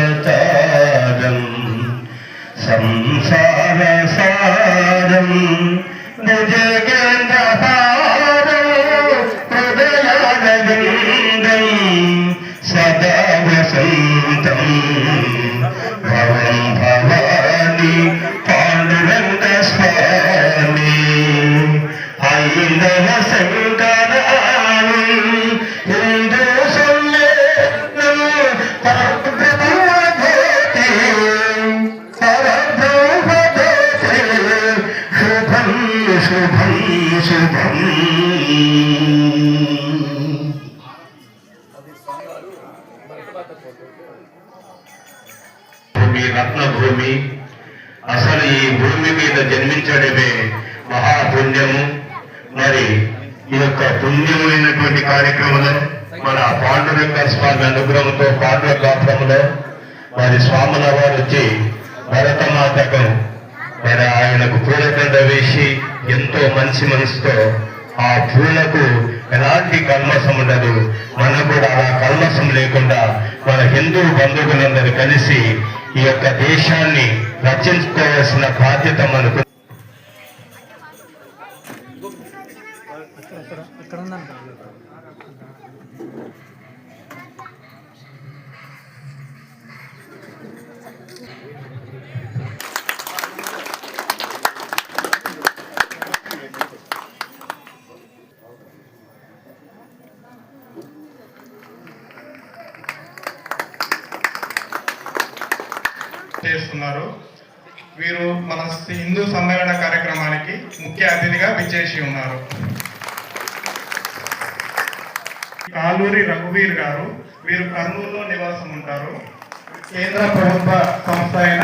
కరుణావతారం సంసార సారం భుజగంధహారం హృదయానవిందం సదా వసంతం భవం భవాని పాండురంగ స్వామి ఐందవ శంకరాని హిందూ సమ్మేళనం పరబ్రహ్మజ్యోతి పరబ్రహ్మజ్యోతి శుభం శుభం శుభం. భూమి రత్నభూమి, అసలు ఈ భూమి మీద జన్మించడమే మహాపుణ్యము. మరి ఈ యొక్క పుణ్యమైనటువంటి కార్యక్రమంలో మన పాండురంగ స్వామి అనుగ్రహంతో పాండురంగాపురంలో మరి స్వాముల వారు వచ్చి భరతమాతకు మరి ఆయనకు పూలకండ వేసి ఎంతో మంచి మనసుతో ఆ పూలకు ఎలాంటి కల్మసం ఉండదు. మనకు కూడా అలా కల్మసం లేకుండా మన హిందూ బంధువులందరూ కలిసి ఈ యొక్క దేశాన్ని రక్షించుకోవాల్సిన బాధ్యత మనకు. చేస్తున్నారు. వీరు మన హిందూ సమ్మేళన కార్యక్రమానికి ముఖ్య అతిథిగా విచ్చేసి ఉన్నారు. కాలూరి రఘువీర్ గారు, వీరు కర్నూలులో నివాసం ఉంటారు. కేంద్ర ప్రభుత్వ సంస్థ అయిన